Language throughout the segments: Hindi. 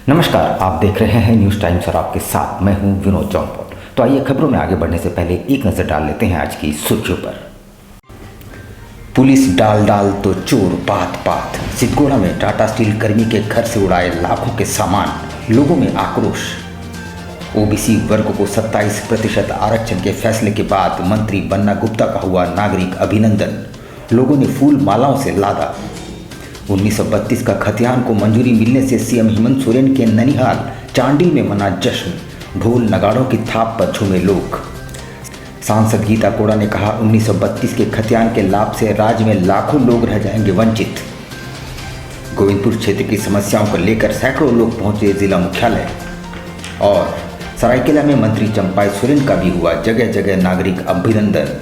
नमस्कार, आप देख रहे हैं न्यूज़ टाइम्स और आपके साथ मैं हूं विनोद जौनपुर। तो आइए खबरों में आगे बढ़ने से पहले एक नज़र डाल लेते हैं आज की सुर्खियों पर। पुलिस डाल डाल तो चोर बात बात। सिद्धगोड़ा में टाटा स्टील कर्मी के घर से उड़ाए लाखों के सामान, लोगों में आक्रोश। ओबीसी वर्ग को 27% आरक्षण के फैसले के बाद मंत्री बन्ना गुप्ता का हुआ नागरिक अभिनंदन, लोगों ने फूल मालाओं से लादा। 1932 का खतियान को मंजूरी मिलने से सीएम हेमंत सोरेन के ननिहाल चांडिल में मना जश्न, ढोल नगाड़ों की थाप पर झूमे लोग। सांसद गीता कोड़ा ने कहा 1932 के खतियान के लाभ से राज्य में लाखों लोग रह जाएंगे वंचित। गोविंदपुर क्षेत्र की समस्याओं को लेकर सैकड़ों लोग पहुंचे जिला मुख्यालय। और सरायकेला में मंत्री चंपाई सोरेन का भी हुआ जगह जगह नागरिक अभिनंदन।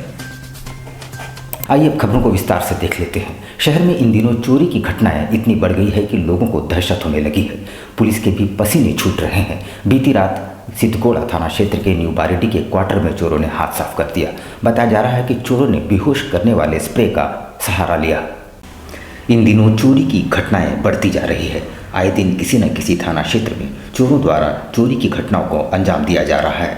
आइए अब खबरों को विस्तार से देख लेते हैं। शहर में इन दिनों चोरी की घटनाएं इतनी बढ़ गई है कि लोगों को दहशत होने लगी है। पुलिस के भी पसीने छूट रहे हैं। बीती रात सिद्धगोड़ा थाना क्षेत्र के न्यू बारेडी के क्वार्टर में चोरों ने हाथ साफ कर दिया। बताया जा रहा है कि चोरों ने बेहोश करने वाले स्प्रे का सहारा लिया। इन दिनों चोरी की घटनाएं बढ़ती जा रही है। आए दिन किसी न किसी थाना क्षेत्र में चोरों द्वारा चोरी की घटनाओं को अंजाम दिया जा रहा है।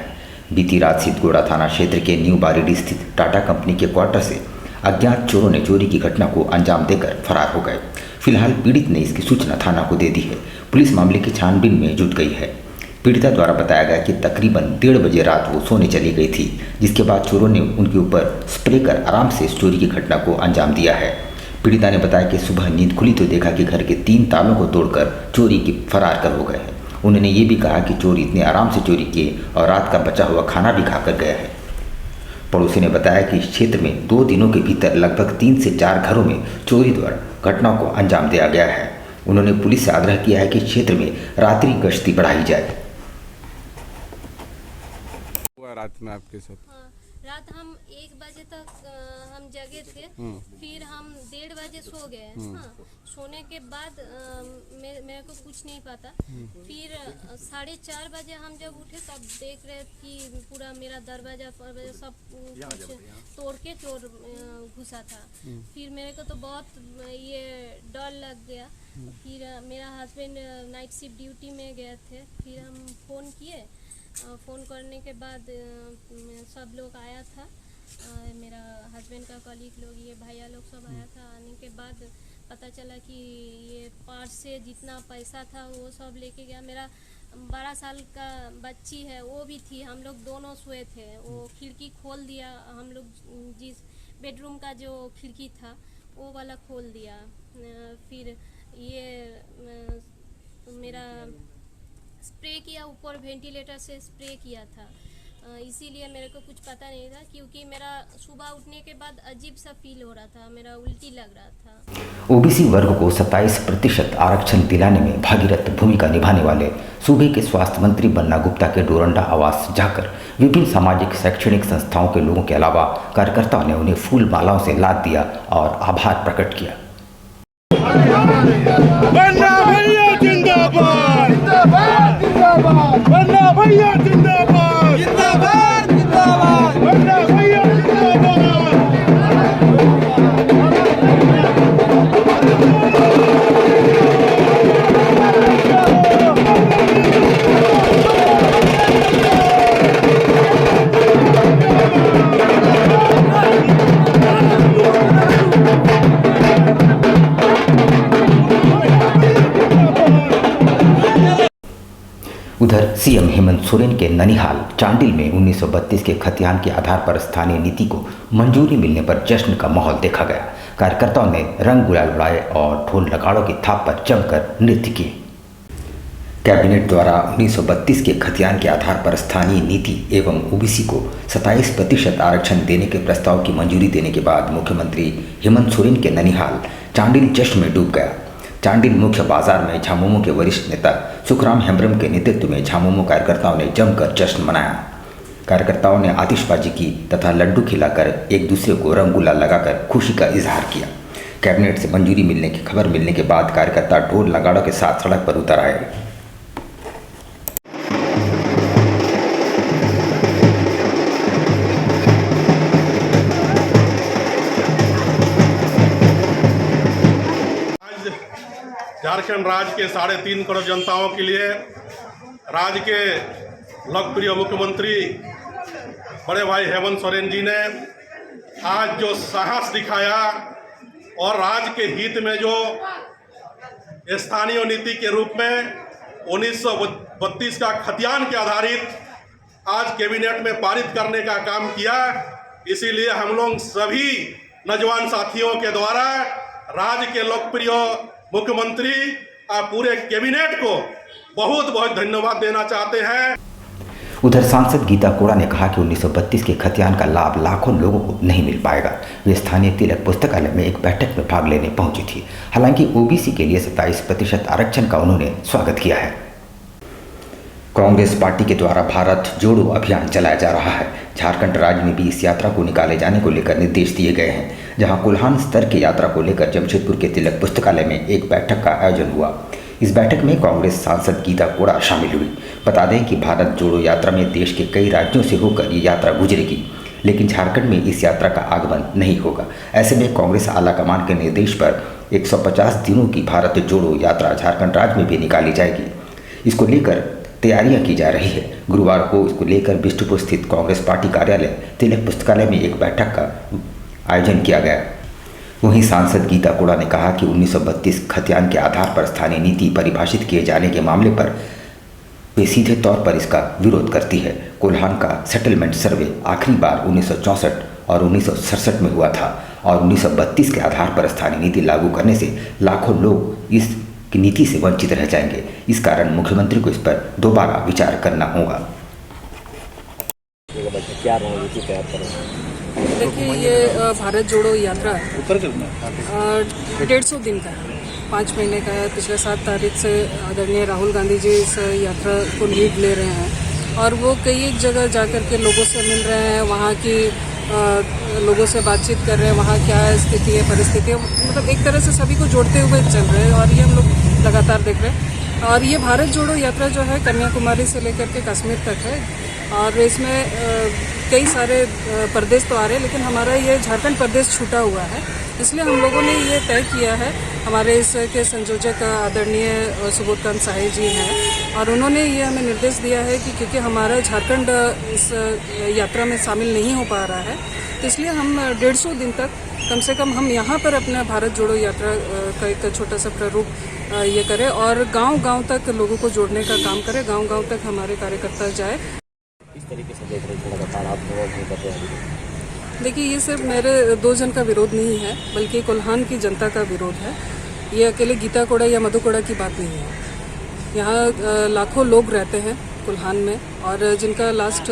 बीती रात सिद्धगोड़ा थाना क्षेत्र के न्यू बारेडी स्थित टाटा कंपनी के क्वार्टर से अज्ञात चोरों ने चोरी की घटना को अंजाम देकर फरार हो गए। फिलहाल पीड़ित ने इसकी सूचना थाना को दे दी है। पुलिस मामले की छानबीन में जुट गई है। पीड़िता द्वारा बताया गया कि तकरीबन 1:30 बजे रात वो सोने चली गई थी, जिसके बाद चोरों ने उनके ऊपर स्प्रे कर आराम से इस चोरी की घटना को अंजाम दिया है। पीड़िता ने बताया कि सुबह नींद खुली तो देखा कि घर के 3 तालों को तोड़कर चोरी की फरार कर हो गए हैं। उन्होंने ये भी कहा कि चोर इतने आराम से चोरी किए और रात का बचा हुआ खाना भी खाकर गया है। पड़ोसी ने बताया कि इस क्षेत्र में 2 दिनों के भीतर लगभग 3 से 4 घरों में चोरी द्वारा घटनाओं को अंजाम दिया गया है। उन्होंने पुलिस से आग्रह किया है कि क्षेत्र में रात्रि गश्ती बढ़ाई जाए। रात में आपके साथ? हाँ, रात हम 1 बजे तक हम जगे थे। फिर हम 1:30 बजे सो गए। हाँ, सोने के बाद मेरे को कुछ नहीं पता। फिर 4:30 बजे हम जब उठे तब देख रहे कि पूरा मेरा दरवाजा सब कुछ तोड़ के चोर घुसा था। फिर मेरे को तो बहुत ये डर लग गया। फिर मेरा हस्बैंड नाइट शिफ्ट ड्यूटी में गए थे। फिर हम फ़ोन किए। फ़ोन करने के बाद सब लोग आया था। मेरा हस्बैंड का कलीग लोग, ये भैया लोग सब आया था। आने के बाद पता चला कि ये पर्स से जितना पैसा था वो सब लेके गया। मेरा 12 साल का बच्ची है, वो भी थी। हम लोग दोनों सोए थे। वो खिड़की खोल दिया। हम लोग जिस बेडरूम का जो खिड़की था वो वाला खोल दिया। फिर ये मेरा स्प्रे किया, ऊपर वेंटिलेटर से स्प्रे किया था। इसीलिए मेरे को कुछ पता नहीं था, क्योंकि मेरा सुबह उठने के बाद अजीब सा फील हो रहा था, मेरा उल्टी लग रहा था। ओबीसी वर्ग को 27% आरक्षण दिलाने में भागीरथ भूमिका निभाने वाले सूबे के स्वास्थ्य मंत्री बन्ना गुप्ता के डोरंडा आवास जाकर विभिन्न सामाजिक शैक्षणिक संस्थाओं के लोगों के अलावा कार्यकर्ताओं ने उन्हें फूल मालाओं से लाद दिया और आभार प्रकट किया। बन्ना भैया जिंदाबाद, जिंदाबाद, जिंदाबाद, बन्ना भैया जिंदाबाद, जिंदाबाद, जिंदाबाद, बन्ना भैया जिंदाबाद। उधर सीएम हेमंत सोरेन के ननिहाल चांडिल में 1932 के खतियान के आधार पर स्थानीय नीति को मंजूरी मिलने पर जश्न का माहौल देखा गया। कार्यकर्ताओं ने रंग गुलाल उड़ाए और ढोल नगाड़ों की थाप पर जमकर नृत्य किए। कैबिनेट द्वारा 1932 के खतियान के आधार पर स्थानीय नीति एवं ओबीसी को 27% आरक्षण देने के प्रस्ताव की मंजूरी देने के बाद मुख्यमंत्री हेमंत सोरेन के ननिहाल चांडिल जश्न में डूब गया। चांडिल मुख्य बाजार में झामुमो के वरिष्ठ नेता सुखराम हेम्ब्रम के नेतृत्व में झामुमो कार्यकर्ताओं ने जमकर जश्न मनाया। कार्यकर्ताओं ने आतिशबाजी की तथा लड्डू खिलाकर एक दूसरे को रंग गुलाल लगाकर खुशी का इजहार किया। कैबिनेट से मंजूरी मिलने की खबर मिलने के बाद कार्यकर्ता ढोल नगाड़ों के साथ सड़क पर उतर आए। झारखंड राज्य के 3.5 करोड़ जनताओं के लिए राज्य के लोकप्रिय मुख्यमंत्री बड़े भाई हेमंत सोरेन जी ने आज जो साहस दिखाया और राज्य के हित में जो स्थानीय नीति के रूप में 1932 का खतियान के आधारित आज कैबिनेट में पारित करने का काम किया। इसीलिए हम लोग सभी नौजवान साथियों के द्वारा राज्य के लोकप्रिय मुख्यमंत्री और पूरे कैबिनेट को बहुत बहुत धन्यवाद देना चाहते हैं। उधर सांसद गीता कोड़ा ने कहा कि 1932 के खतियान का लाभ लाखों लोगों को नहीं मिल पाएगा। वे स्थानीय तिलक पुस्तकालय में एक बैठक में भाग लेने पहुंची थी। हालांकि ओबीसी के लिए 27% आरक्षण का उन्होंने स्वागत किया है। कांग्रेस पार्टी के द्वारा भारत जोड़ो अभियान चलाया जा रहा है। झारखंड राज्य में भी इस यात्रा को निकाले जाने को लेकर निर्देश दिए गए हैं। जहां कुल्हान स्तर की यात्रा को लेकर जमशेदपुर के तिलक पुस्तकालय में एक बैठक का आयोजन हुआ। इस बैठक में कांग्रेस सांसद गीता कोड़ा शामिल हुई। बता दें कि भारत जोड़ो यात्रा में देश के कई राज्यों से होकर ये यात्रा गुजरेगी, लेकिन झारखंड में इस यात्रा का आगमन नहीं होगा। ऐसे में कांग्रेस आलाकमान के निर्देश पर 150 दिनों की भारत जोड़ो यात्रा झारखंड राज्य में भी निकाली जाएगी। इसको लेकर तैयारियां की जा रही है। गुरुवार को इसको लेकर बिष्टुपुर स्थित कांग्रेस पार्टी कार्यालय तिलक पुस्तकालय में एक बैठक का आयोजन किया गया। वहीं सांसद गीता कोड़ा ने कहा कि 1932 खतियान के आधार पर स्थानीय नीति परिभाषित किए जाने के मामले पर वे सीधे तौर पर इसका विरोध करती है। कोल्हान का सेटलमेंट सर्वे आखिरी बार 1964 और 1967 में हुआ था और 1932 के आधार पर स्थानीय नीति लागू करने से लाखों लोग इस की नीति से वंचित रह जाएंगे। इस कारण मुख्यमंत्री को इस पर दोबारा विचार करना होगा। क्या रणनीति तैयार करेंगे? देखिए, ये भारत जोड़ो यात्रा 150 दिन का है, 5 महीने का है। पिछले 7 तारीख से आदरणीय राहुल गांधी जी इस यात्रा को लीड ले रहे हैं और वो कई एक जगह जाकर के लोगों से मिल रहे हैं, वहाँ की लोगों से बातचीत कर रहे हैं, वहाँ क्या स्थिति है, परिस्थिति है, मतलब एक तरह से सभी को जोड़ते हुए चल रहे हैं और ये हम लोग लगातार देख रहे हैं। और ये भारत जोड़ो यात्रा जो है कन्याकुमारी से लेकर के कश्मीर तक है और इसमें कई सारे प्रदेश तो आ रहे हैं, लेकिन हमारा ये झारखंड प्रदेश छूटा हुआ है। इसलिए हम लोगों ने ये तय किया है, हमारे इसके संयोजक आदरणीय सुबोधकांत साहे जी हैं और उन्होंने ये हमें निर्देश दिया है कि क्योंकि हमारा झारखंड इस यात्रा में शामिल नहीं हो पा रहा है, तो इसलिए हम 150 दिन तक कम से कम हम यहाँ पर अपना भारत जोड़ो यात्रा का एक छोटा सा प्रारूप ये करें और गांव-गांव तक लोगों को जोड़ने का काम करें, गांव-गांव तक हमारे कार्यकर्ता जाए। किस तरीके से देख रहे हैं लगातार आप लोग करते हैं? देखिए, ये सिर्फ मेरे 2 जन का विरोध नहीं है, बल्कि कोल्हान की जनता का विरोध है। ये अकेले गीता कोड़ा या मधु कोड़ा की बात नहीं है। यहाँ लाखों लोग रहते हैं कोल्हान में और जिनका लास्ट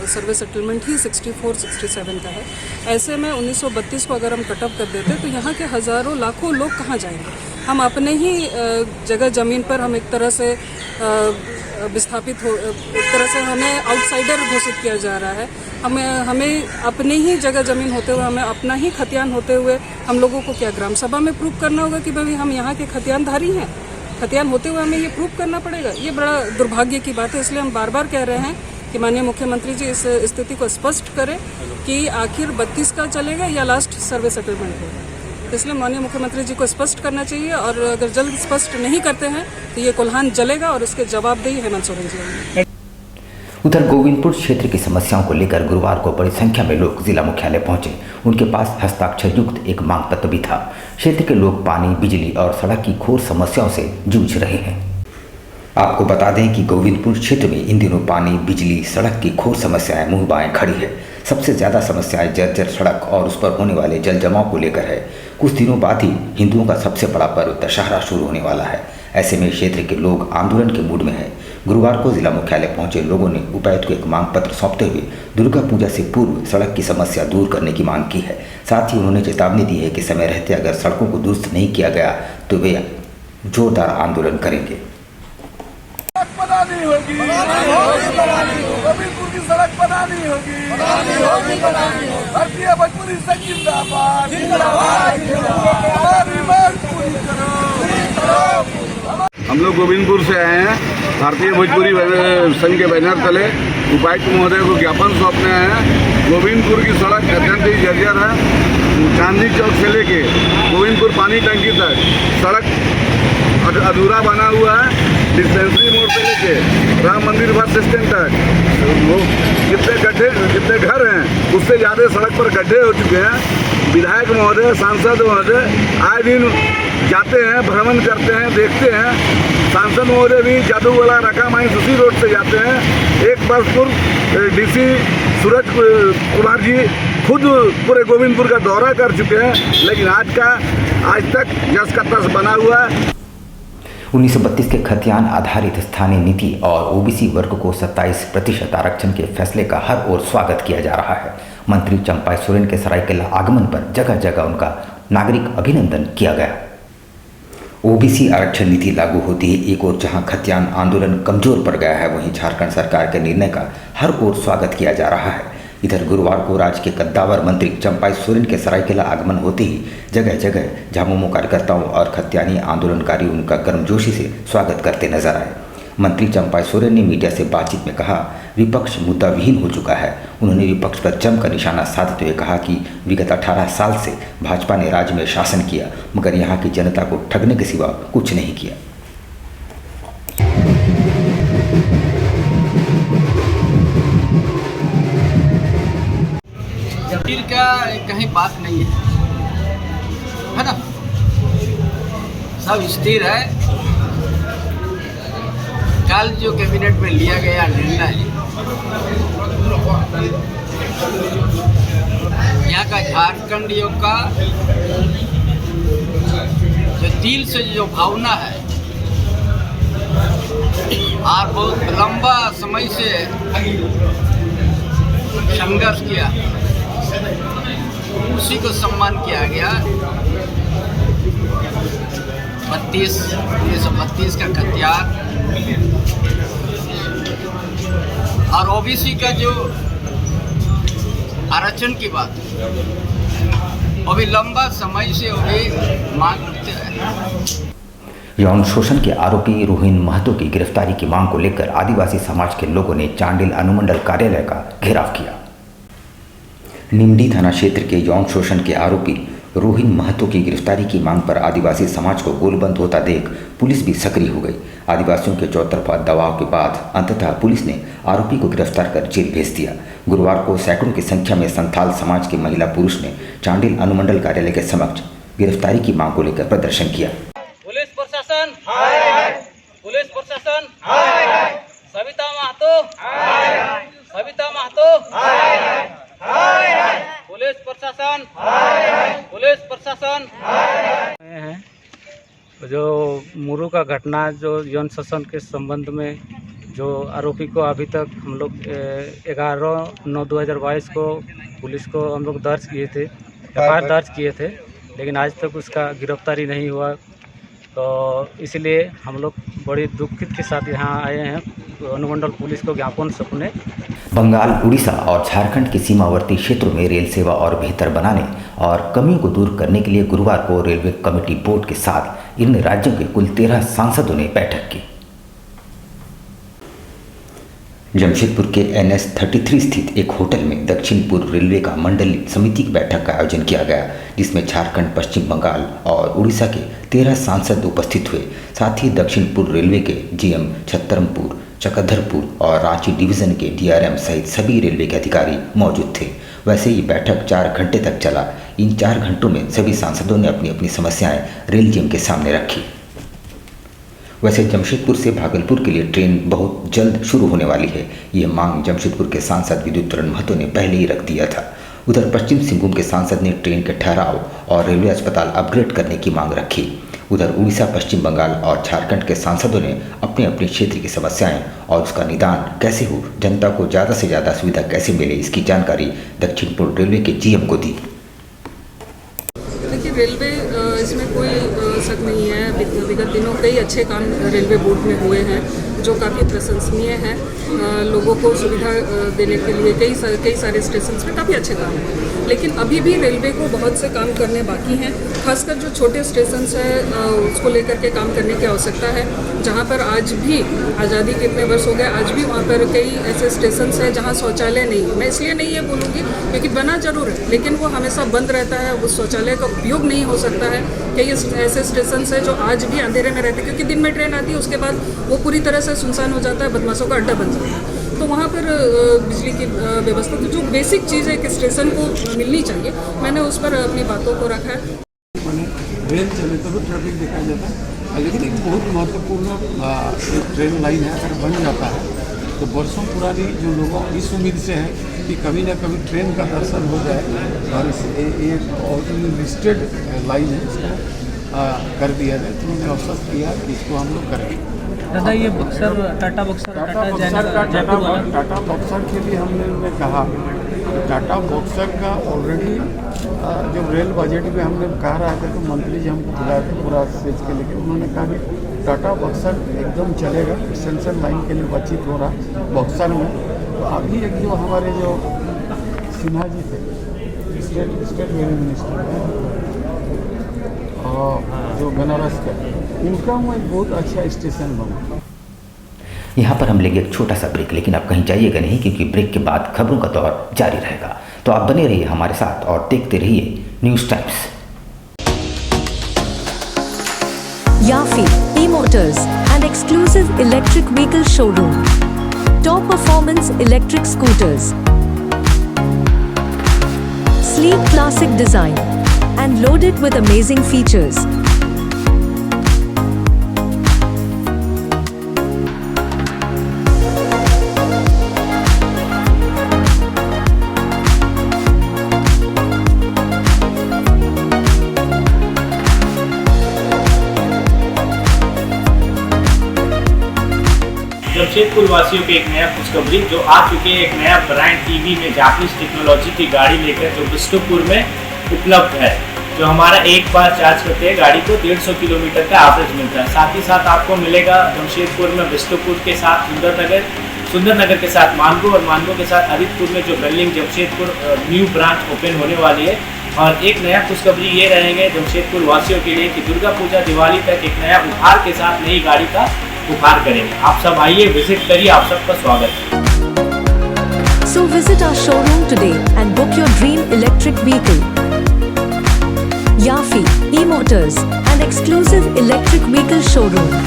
सर्वे सेटलमेंट ही 64-67 का है। ऐसे में 1932 को अगर हम कटअप कर देते तो यहाँ के हज़ारों लाखों लोग कहाँ जाएंगे? हम अपने ही जगह ज़मीन पर हम एक तरह से विस्थापित हो, एक तरह से हमें आउटसाइडर घोषित किया जा रहा है। हमें अपनी ही जगह ज़मीन होते हुए, हमें अपना ही खतियान होते हुए हम लोगों को क्या ग्राम सभा में प्रूव करना होगा कि भाई हम यहाँ के खतियानधारी हैं? खतियान होते हुए हमें ये प्रूव करना पड़ेगा। ये बड़ा दुर्भाग्य की बात है। इसलिए हम बार बार कह रहे हैं कि माननीय मुख्यमंत्री जी इस स्थिति को स्पष्ट करें कि आखिर 32 का चलेगा या लास्ट सर्वे सेटलमेंट होगा। इसलिए माननीय मुख्यमंत्री जी को स्पष्ट करना चाहिए और अगर जल्द स्पष्ट नहीं करते हैं तो ये कोल्हान जलेगा और इसके जवाबदेही हेमंत सोरेन जी होंगे। उधर गोविंदपुर क्षेत्र की समस्याओं को लेकर गुरुवार को बड़ी संख्या में लोग जिला मुख्यालय पहुंचे। उनके पास हस्ताक्षर युक्त एक मांग पत्र भी था। क्षेत्र के लोग पानी, बिजली और सड़क की घोर समस्याओं से जूझ रहे हैं। आपको बता दें कि गोविंदपुर क्षेत्र में इन दिनों पानी, बिजली, सड़क की घोर समस्याएं मुंह बाएं खड़ी है। सबसे ज़्यादा समस्याएं जर्जर सड़क और उस पर होने वाले जल जमाव को लेकर है। कुछ दिनों बाद ही हिंदुओं का सबसे बड़ा पर्व दशहरा शुरू होने वाला है। ऐसे में क्षेत्र के लोग आंदोलन के मूड में हैं। गुरुवार को जिला मुख्यालय पहुंचे लोगों ने उपायुक्त को एक मांग पत्र सौंपते हुए दुर्गा पूजा से पूर्व सड़क की समस्या दूर करने की मांग की है। साथ ही उन्होंने चेतावनी दी है कि समय रहते अगर सड़कों को दुरुस्त नहीं किया गया तो वे जोरदार आंदोलन करेंगे। बनानी होगी, गोविंदपुर की सड़क बनानी होगी। भारतीय भोजपुरी संघ जिंदाबाद, हमारी मांग पूरी करो। हम लोग गोविंदपुर से आए हैं। भारतीय भोजपुरी संघ के बैनर तले उपायुक्त महोदय को ज्ञापन सौंपने आए हैं। गोविंदपुर की सड़क अत्यंत ही जर्जर है। चांदनी चौक से लेके गोविंदपुर पानी टंकी तक सड़क अधूरा बना हुआ है। डिस्पेंसरी मोड़ से लेके राम मंदिर बस स्टैंड तक वो जितने घर हैं उससे ज़्यादा सड़क पर गड्ढे हो चुके हैं। विधायक महोदय, सांसद महोदय आए दिन जाते हैं, भ्रमण करते हैं, देखते हैं। सांसद महोदय भी जादूवाला रका माइंस उसी रोड से जाते हैं। एक बार पूर्व डीसी सूरज कुमार जी खुद पूरे गोविंदपुर का दौरा कर चुके हैं, लेकिन आज तक जस का तस बना हुआ है। 1932 के खतियान आधारित स्थानीय नीति और ओबीसी वर्ग को 27% आरक्षण के फैसले का हर ओर स्वागत किया जा रहा है। मंत्री चंपाई सोरेन के सरायकेला आगमन पर जगह जगह उनका नागरिक अभिनंदन किया गया। ओबीसी आरक्षण नीति लागू होती ही एक ओर जहां खतियान आंदोलन कमजोर पड़ गया है, वहीं झारखंड सरकार के निर्णय का हर ओर स्वागत किया जा रहा है। इधर गुरुवार को राज्य के कद्दावर मंत्री चंपाई सोरेन के सरायकेला आगमन होते ही जगह जगह झामुमो कार्यकर्ताओं और खतियानी आंदोलनकारी उनका गर्मजोशी से स्वागत करते नजर आए। मंत्री चंपाई सोरेन ने मीडिया से बातचीत में कहा, विपक्ष मुद्दा विहीन हो चुका है। उन्होंने विपक्ष पर जमकर निशाना साधते हुए कहा कि विगत 18 साल से भाजपा ने राज्य में शासन किया, मगर यहाँ की जनता को ठगने के सिवा कुछ नहीं किया। जमीर का कहीं बात नहीं है ना, सब स्थिर है। कल जो कैबिनेट में लिया गया निर्णय, यहाँ का झारखंड योग का जो दिल से जो भावना है और बहुत लंबा समय से संघर्ष किया, उसी को सम्मान किया गया। 1932 का खतियान और ओबीसी का जो आरक्षण की बात, अभी लंबा समय से अभी मांग करते रहे। यौन शोषण के आरोपी रोहिन महतो की गिरफ्तारी की मांग को लेकर आदिवासी समाज के लोगों ने चांडिल अनुमंडल कार्यालय का घेराव किया। निमडी थाना क्षेत्र के यौन शोषण के आरोपी रोहिन महतो की गिरफ्तारी की मांग पर आदिवासी समाज को गोलबंद होता देख पुलिस भी सक्रिय हो गई। आदिवासियों के चौतरफा दबाव के बाद अंततः पुलिस ने आरोपी को गिरफ्तार कर जेल भेज दिया। गुरुवार को सैकड़ों की संख्या में संथाल समाज के महिला पुरुष ने चांडिल अनुमंडल कार्यालय के समक्ष गिरफ्तारी की मांग को लेकर प्रदर्शन किया। पुलिस प्रशासन हाय, पुलिस प्रशासन हाय, सविता महतो हाय, सविता महतो हाय, पुलिस प्रशासन, पुलिस प्रशासन है। जो मुरू का घटना, जो यौन शोषण के संबंध में जो आरोपी को अभी तक हम लोग 11/9/2022 को पुलिस को हम लोग दर्ज किए थे, एफआईआर दर्ज किए थे, लेकिन आज तक उसका गिरफ्तारी नहीं हुआ। तो इसलिए हम लोग बड़ी दुखित के साथ यहाँ आए हैं अनुमंडल पुलिस को ज्ञापन सौंपने। बंगाल, उड़ीसा और झारखंड के सीमावर्ती क्षेत्रों में रेल सेवा और बेहतर बनाने और कमियों को दूर करने के लिए गुरुवार को रेलवे कमेटी बोर्ड के साथ इन राज्यों के कुल 13 सांसदों ने बैठक की। जमशेदपुर के NS-33 स्थित एक होटल में दक्षिण पूर्व रेलवे का मंडल समिति की बैठक का आयोजन किया गया, जिसमें झारखंड, पश्चिम बंगाल और उड़ीसा के 13 सांसद उपस्थित हुए। साथ ही दक्षिण पूर्व रेलवे के GM छतरपुर, चक्रधरपुर और रांची डिवीजन के DRM सहित सभी रेलवे के अधिकारी मौजूद थे। वैसे ये बैठक 4 घंटे तक चला। इन 4 घंटों में सभी सांसदों ने अपनी अपनी समस्याएं रेल GM के सामने रखी। वैसे जमशेदपुर से भागलपुर के लिए ट्रेन बहुत जल्द शुरू होने वाली है। ये मांग जमशेदपुर के सांसद विद्युतरण महतो ने पहले ही रख दिया था। उधर पश्चिम सिंहभूम के सांसद ने ट्रेन के ठहराव और रेलवे अस्पताल अपग्रेड करने की मांग रखी। उधर उड़ीसा, पश्चिम बंगाल और झारखंड के सांसदों ने अपने अपने क्षेत्र की समस्याएं और उसका निदान कैसे हो, जनता को ज़्यादा से ज़्यादा सुविधा कैसे मिले, इसकी जानकारी दक्षिण पूर्व रेलवे के GM को दी। देखिए, रेलवे इसमें कोई शक नहीं है। विगत दिनों कई अच्छे काम रेलवे बोर्ड में हुए हैं। जो काफ़ी प्रशंसनीय है। लोगों को सुविधा देने के लिए कई सारे स्टेशन में काफ़ी अच्छे काम हैं, लेकिन अभी भी रेलवे को बहुत से काम करने बाकी हैं। खासकर जो छोटे स्टेशन हैं उसको लेकर के काम करने की आवश्यकता है, जहाँ पर आज भी आज़ादी के इतने वर्ष हो गए, आज भी वहाँ पर कई ऐसे स्टेशन हैं जहाँ शौचालय नहीं है। मैं इसलिए नहीं ये बोलूँगी क्योंकि बना जरूर है, लेकिन वो हमेशा बंद रहता है, उस शौचालय का उपयोग नहीं हो सकता है। कई ऐसे स्टेशन हैं जो आज भी अंधेरे में रहते हैं, क्योंकि दिन में ट्रेन आती है, उसके बाद वो पूरी तरह से सुनसान हो जाता है, बदमाशों का अड्डा बन जाता है। तो वहाँ पर बिजली की व्यवस्था, तो जो बेसिक चीज़ है कि स्टेशन को मिलनी चाहिए, मैंने उस पर अपनी बातों को रखा है। ट्रेन चले तो ट्रैफिक दिखाई देता है, लेकिन एक बहुत महत्वपूर्ण ट्रेन लाइन है, अगर बन जाता है तो वर्षों पुरानी जो लोगों इस उम्मीद से है कि कभी ना कभी ट्रेन का दर्शन हो जाए, और एक लिस्टेड लाइन है, इसको कर दिया जाए। तो उन्होंने अवसर किया कि इसको हम लोग करेंगे। दादा ये बक्सर टाटा बक्सर टाटा बक्सर के लिए हमने कहा, टाटा बक्सर का ऑलरेडी जब रेल बजट में हमने कह रहा था तो मंत्री जी हमको बुलाए थे पूरा स्टेज के, लेकिन उन्होंने कहा कि टाटा बक्सर एकदम चलेगा, एक्सटेंशन लाइन के लिए बातचीत हो रहा बक्सर में। तो अभी एक जो हमारे जो सिन्हा जी थे, स्टेट रेलवे मिनिस्टर, और जो बनारस के, उनका वो एक बहुत अच्छा स्टेशन बना। यहाँ पर हम लेंगे एक छोटा सा ब्रेक, लेकिन आप कहीं जाइएगा नहीं, क्योंकि ब्रेक के बाद खबरों का दौर जारी रहेगा। तो आप बने रहिए हमारे साथ और देखते रहिए news times. Yafi E-Motors, an exclusive electric vehicle showroom. Top performance electric scooters. Sleek classic design and loaded with amazing features. Jamshedpur वासियों के एक नया खुशखबरी जो आ चुके हैं, एक नया ब्रांड ईवी में जापानीज टेक्नोलॉजी की गाड़ी लेकर जो बिष्टुपुर में उपलब्ध है। जो हमारा एक बार चार्ज करते हैं गाड़ी को 150 किलोमीटर का एवरेज मिलता है। साथ ही साथ आपको मिलेगा जमशेदपुर में बिष्टुपुर के साथ सुंदरनगर के साथ मानगो, और मानगो के साथ आदित्यपुर में जो building Jamshedpur new branch open होने वाली है। और एक नया खुशखबरी ये रहेंगे जमशेदपुर वासियों के लिए कि दुर्गा पूजा दिवाली तक एक नया उपहार के साथ नई गाड़ी का उपहार करेंगे। आप सब आइए, विजिट करिए, आप सबका स्वागत है। So visit our showroom today and book your dream electric vehicle. Yafi E-Motors, an exclusive electric vehicle showroom.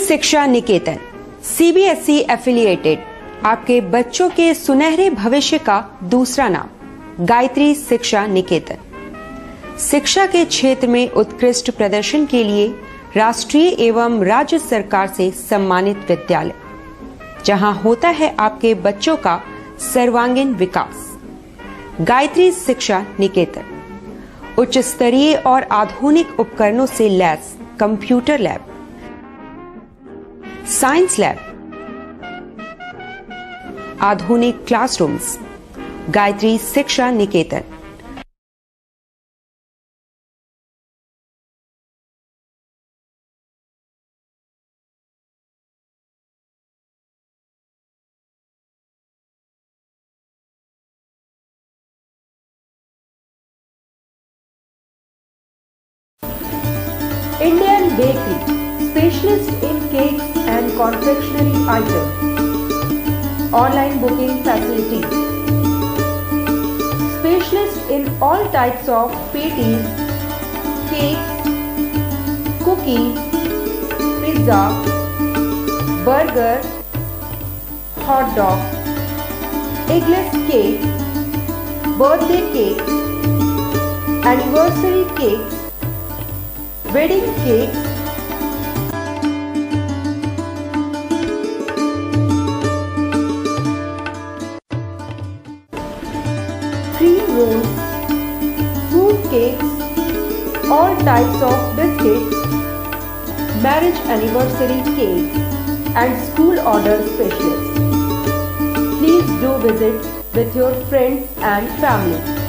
शिक्षा निकेतन सीबीएसई एफिलिएटेड आपके बच्चों के सुनहरे भविष्य का दूसरा नाम गायत्री शिक्षा निकेतन। शिक्षा के क्षेत्र में उत्कृष्ट प्रदर्शन के लिए राष्ट्रीय एवं राज्य सरकार से सम्मानित विद्यालय, जहां होता है आपके बच्चों का सर्वांगीण विकास। गायत्री शिक्षा निकेतन उच्च स्तरीय और आधुनिक उपकरणों से lace computer lab, science lab, आधुनिक क्लासरूम्स, गायत्री शिक्षा निकेतन। Indian Bakery, specialist in cakes and confectionery items. Online booking facilities. Specialist in all types of patties, cakes, cookies, pizza, burger, hot dog, eggless cake, birthday cake, anniversary cakes, wedding cakes, cream rolls, fruit cakes, all types of biscuits, marriage anniversary cakes, and school order specialists. Please do visit with your friends and family.